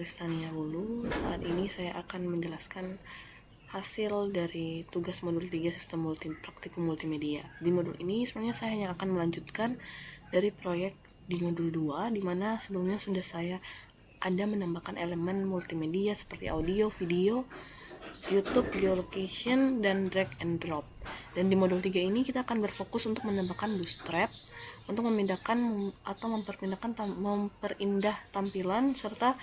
Kristania Bulu. Saat ini saya akan menjelaskan hasil dari tugas modul 3 Sistem Praktikum Multimedia. Di modul ini sebenarnya saya hanya akan melanjutkan dari proyek di modul 2, di mana sebelumnya sudah saya ada menambahkan elemen multimedia seperti audio, video, YouTube, geolocation, dan drag and drop. Dan di modul 3 ini kita akan berfokus untuk menambahkan bootstrap untuk memindahkan atau memperindah tampilan serta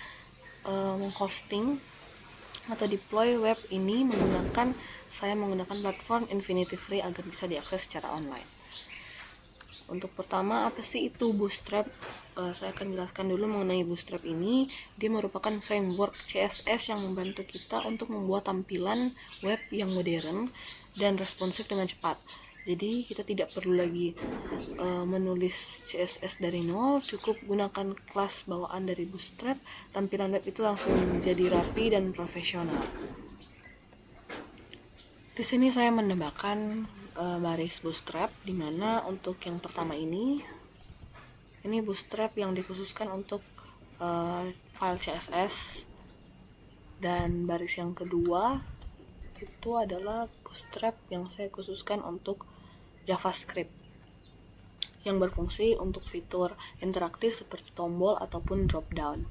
menghosting atau deploy web ini menggunakan platform Infinity Free agar bisa diakses secara online. Untuk pertama, apa sih itu Bootstrap? Saya akan jelaskan dulu mengenai Bootstrap ini. Dia merupakan framework CSS yang membantu kita untuk membuat tampilan web yang modern dan responsif dengan cepat. Jadi kita tidak perlu lagi menulis CSS dari nol, cukup gunakan kelas bawaan dari Bootstrap, tampilan web itu langsung jadi rapi dan profesional. Di sini saya menambahkan baris Bootstrap, di mana untuk yang pertama ini Bootstrap yang dikhususkan untuk file CSS, dan baris yang kedua itu adalah Bootstrap yang saya khususkan untuk JavaScript yang berfungsi untuk fitur interaktif seperti tombol ataupun drop down.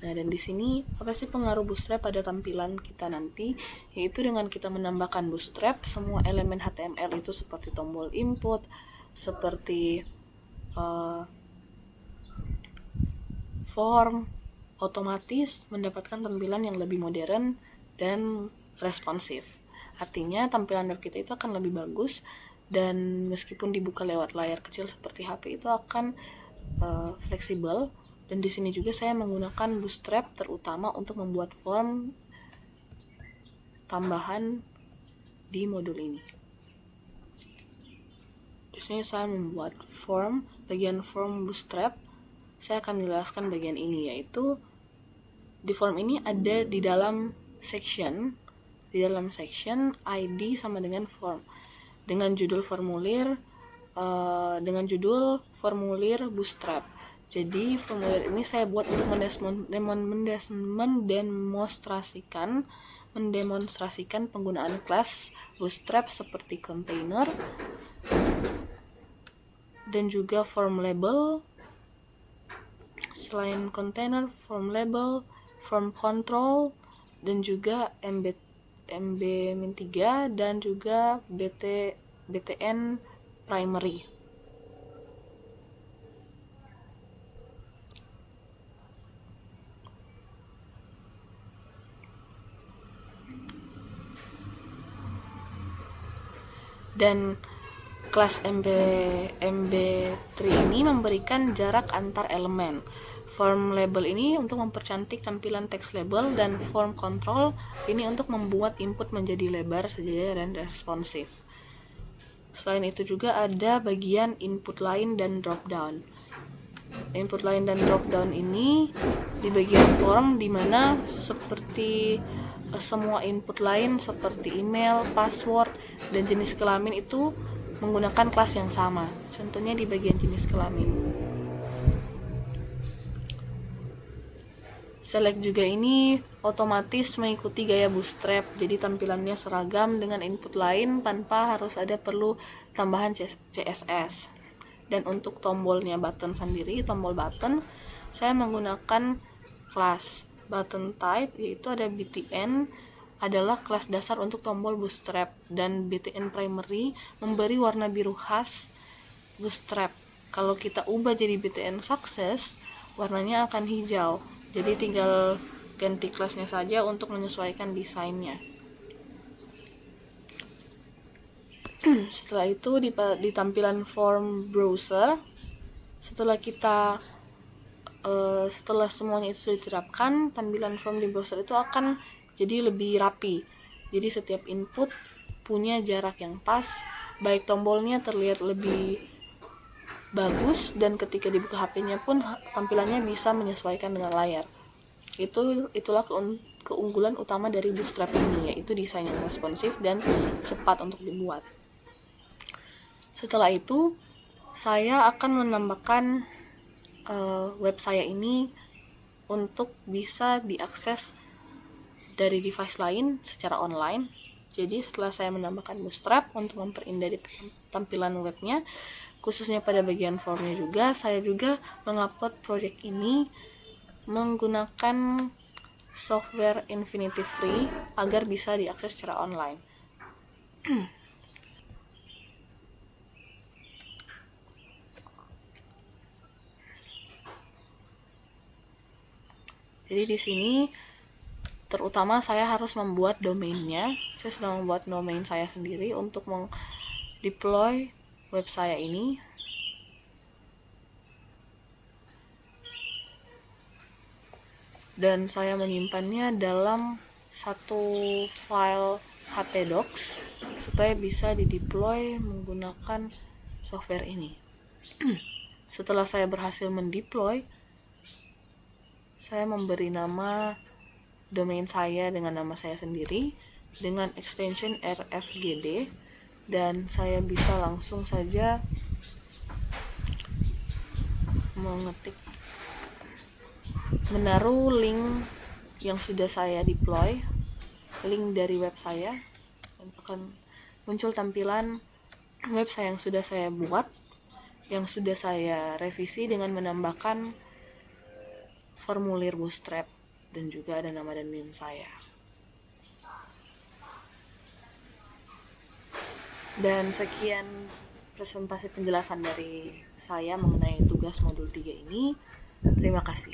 Nah, dan di sini apa sih pengaruh Bootstrap pada tampilan kita nanti? Yaitu dengan kita menambahkan Bootstrap, semua elemen HTML itu seperti tombol input, seperti form, otomatis mendapatkan tampilan yang lebih modern dan responsif. Artinya tampilan web kita itu akan lebih bagus, dan meskipun dibuka lewat layar kecil seperti HP itu akan fleksibel. Dan di sini juga saya menggunakan Bootstrap terutama untuk membuat form tambahan di modul ini. Di sini saya membuat form, bagian form Bootstrap. Saya akan menjelaskan bagian ini, yaitu di form ini ada di dalam section ID sama dengan form, dengan judul formulir Bootstrap. Jadi formulir ini saya buat untuk mendemonstrasikan penggunaan kelas Bootstrap seperti container dan juga form label. Selain container, form label, form control, dan juga MB-3 dan juga BTN primary. Dan kelas MB3 ini memberikan jarak antar elemen. Form label ini untuk mempercantik tampilan teks label, dan form control ini untuk membuat input menjadi lebar, sejajar, dan responsif. Selain itu juga ada bagian input line dan drop down. Input line dan drop down ini di bagian form, di mana seperti semua input line seperti email, password, dan jenis kelamin itu menggunakan kelas yang sama. Contohnya di bagian jenis kelamin. Select juga ini otomatis mengikuti gaya Bootstrap, jadi tampilannya seragam dengan input line tanpa harus ada perlu tambahan CSS. Dan untuk tombolnya button sendiri, tombol button, saya menggunakan kelas button type, yaitu ada BTN adalah kelas dasar untuk tombol Bootstrap, dan BTN primary memberi warna biru khas Bootstrap. Kalau kita ubah jadi BTN success, warnanya akan hijau. Jadi tinggal ganti kelasnya saja untuk menyesuaikan desainnya. Setelah itu di tampilan form browser, setelah semuanya itu sudah diterapkan, tampilan form di browser itu akan jadi lebih rapi. Jadi setiap input punya jarak yang pas, baik tombolnya terlihat lebih bagus, dan ketika dibuka HP-nya pun tampilannya bisa menyesuaikan dengan layar. Itulah keunggulan utama dari Bootstrap ini, yaitu desain yang responsif dan cepat untuk dibuat. Setelah itu saya akan menambahkan web saya ini untuk bisa diakses dari device lain secara online. Jadi setelah saya menambahkan Bootstrap untuk memperindah di tampilan webnya, khususnya pada bagian formnya juga, saya juga mengupload project ini menggunakan software Infinity Free agar bisa diakses secara online. Jadi di sini terutama saya harus membuat domainnya. Saya sedang membuat domain saya sendiri untuk deploy web saya ini. Dan saya menyimpannya dalam satu file htdocs supaya bisa dideploy menggunakan software ini. Setelah saya berhasil mendeploy, saya memberi nama domain saya dengan nama saya sendiri dengan extension rfgd, dan saya bisa langsung saja menaruh link yang sudah saya deploy, link dari web saya, dan akan muncul tampilan web saya yang sudah saya buat, yang sudah saya revisi dengan menambahkan formulir Bootstrap dan juga ada nama dan NIM saya. Dan sekian presentasi penjelasan dari saya mengenai tugas modul 3 ini. Terima kasih.